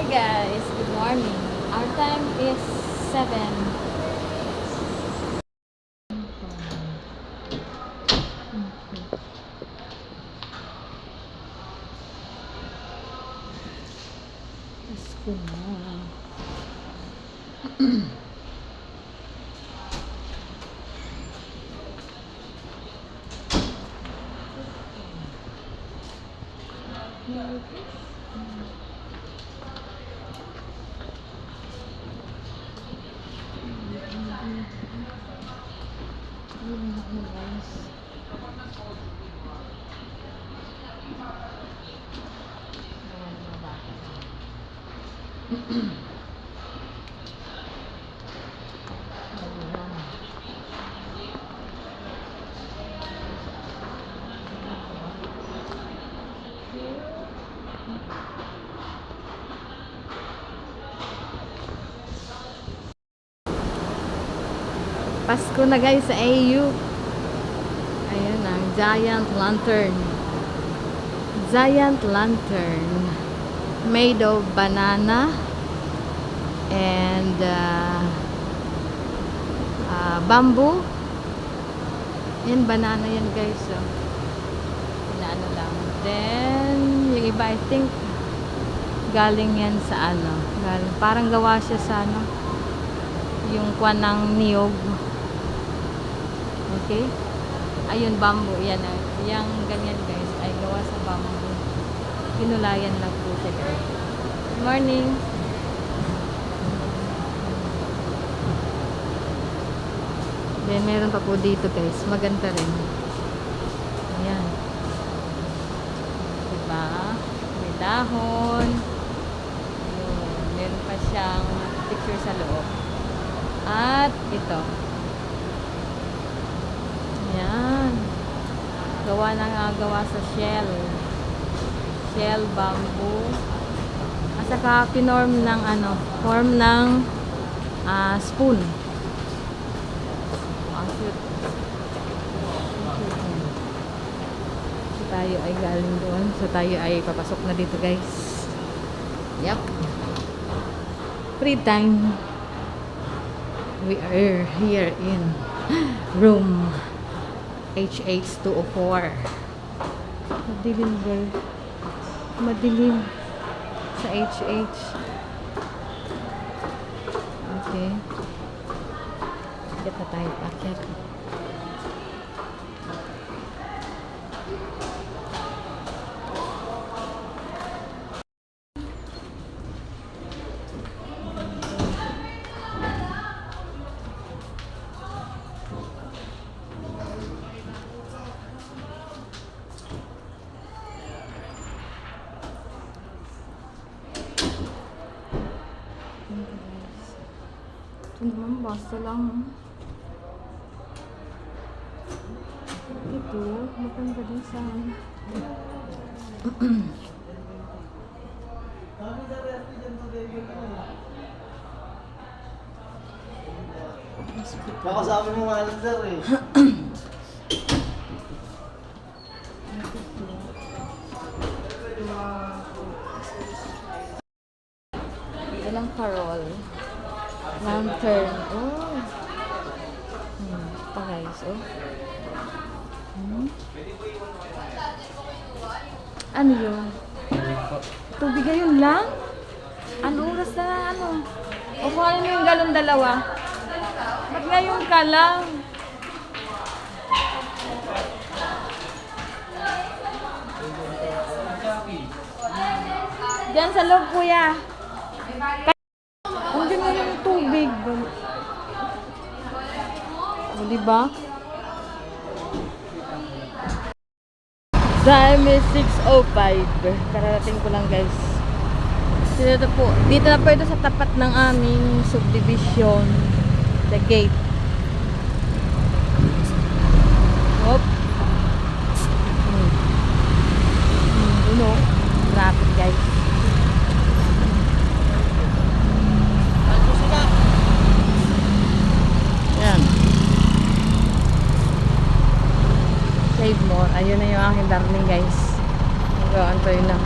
Guys, good morning. Our time is 7. Pasko na. Pasko na guys sa AU. Ayan ang giant lantern. Giant lantern made of banana and bamboo. Yan, banana yan guys. So, ano lang. Then, yung iba I think galing yan sa ano. Parang gawa siya sa ano. Yung kwan ng niyog. Okay? Ayun, bamboo. Yan. Yung ganyan guys ay gawa sa bamboo. Pinulayan lang po siya guys. Good morning. Then, meron pa po dito guys. Maganda rin. Ayan. Diba? May dahon. Ayun. Meron pa siyang picture sa loob. At ito. Ayan. Gawa sa shell. Shell bamboo. At saka pinorm ng ano, form ng spoon. Ang cute. So tayo ay galing doon. So tayo ay papasok na dito guys. Yep. Free time. We are here in room HH204. Madilim girl. Madilim sa HH. Okay. Akyat na tayo. Akyat. Ito naman, basta lang. Ito, maganda din sa Makasabi mo nga lang sir eh. ilang parol. Lantern. Oh. Pa guys, oh. Ano yun? Tubig yun lang? Ano oras na ano? O kung ano yung galon dalawa? Ba't ngayon ka lang? Diyan sa loob, kuya. Hindi mo yung tubig. O, diba? Time is 6:05. Kararating ko lang, guys. Dito na po ito sa tapat ng aming subdivision. The gate. Hop. Traffic, guys. Yan. Save more. Ayun na yung aking darling, guys. Hanggang tayo na.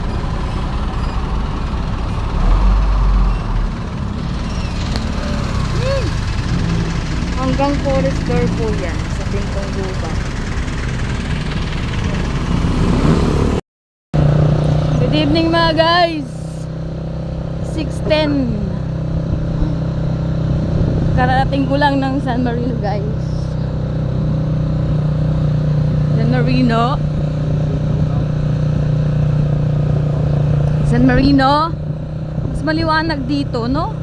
Hanggang forest door po yan sa Bintong Guba. Good evening mga guys. 6:10. Karating ko lang ng San Marino guys. San Marino. San Marino. Mas maliwanag dito, no?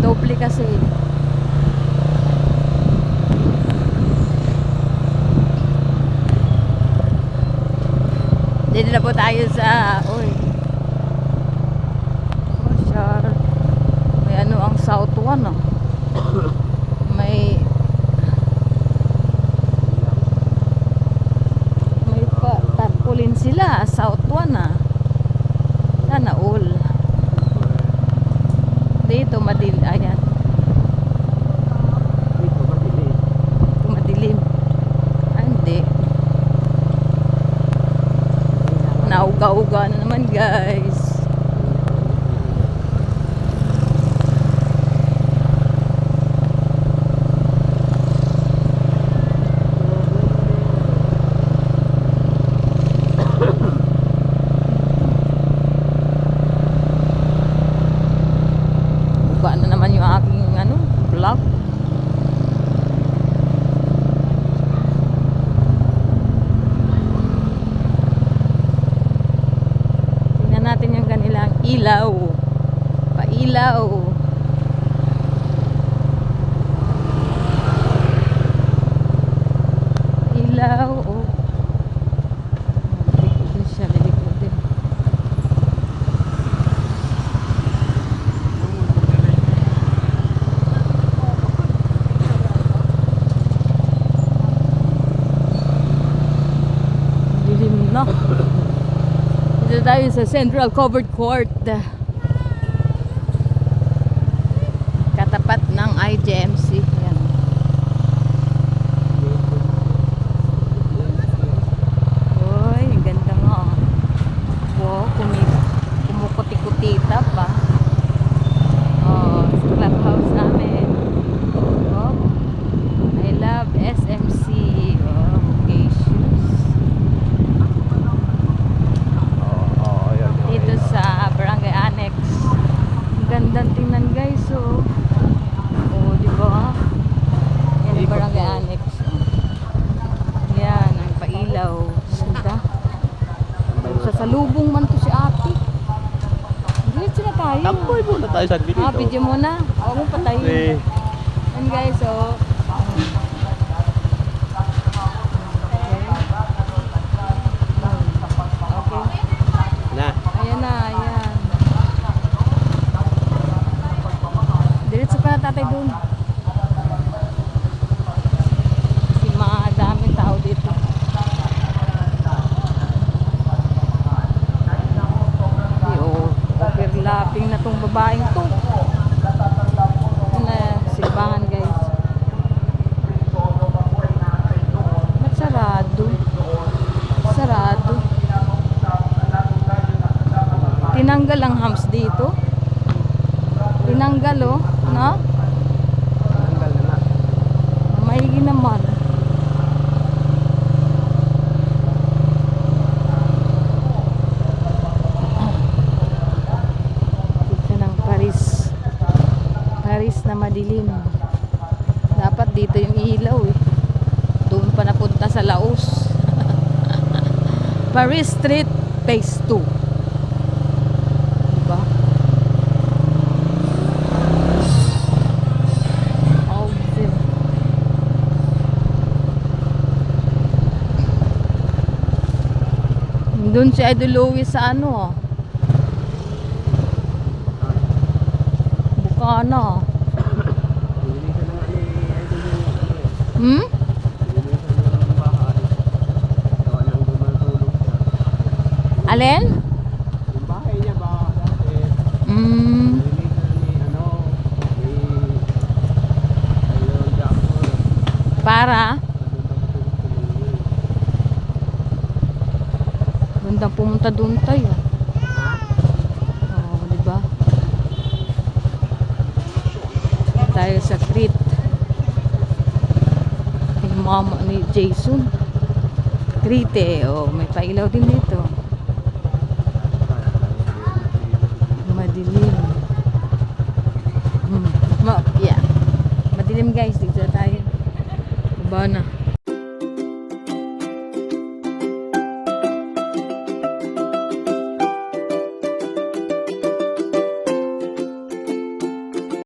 Doble kasi. Dito na po tayo sa Char. May ano ang South One, oh. May tarpaulin sila, South One, ah. Sana all. Dito madilim, ayan. Dito madilim. Madilim. Ah, hindi. Nauga-uga na naman guys. Uga na naman yung aking vlog. Natin yung kanilang ilaw, pailaw. Ilaw, oh. Likod din siya, likod din. Dilim na. Dito tayo sa Central Covered Court. Katapat ng IGMC. Yan. Uy, ganda nga. Wow, kumukuti-kutita pa. Oh, sa clubhouse namin. Oh, I love SMC. Oh, okay, shoes. Dito sa Barangay Annex. Ang gandang tingnan guys, oh. Oh, di ba? Yan ang Barangay Annex. Yan, ang pailaw. Ganda. Sasalubong man to si ate. Diretso na tayo. Tampoy muna tayo sa video. Video muna. Huwag mo patayin. Yan guys, oh. Na. Ayan na, ayan. Diretso pa na tatay dun. Kasi daming tao dito. Overlapping na tong babaeng to. Ayan na, silbahan guys. Ba't sarado? Sarado. Tinanggal ang hams dito. Tinanggal, oh. No? Tanggal na. Maigi naman. Dito ng Paris. Paris na madilim. Dapat dito yung ilaw, eh. Doon pa napunta sa Laos. Paris Street Phase 2. Doon si Idol Louie sa Bukana. Hmm? Alin? Yung bahay niya ba dati? Hmm. Para? Ganda pumunta doon tayo. Ha? Oo, di ba? tayo sa Crete. Yung mama ni Jason. Crete, oh, may pailaw din dito. Madilim. Yeah. Madilim guys, dito tayo. Baba na.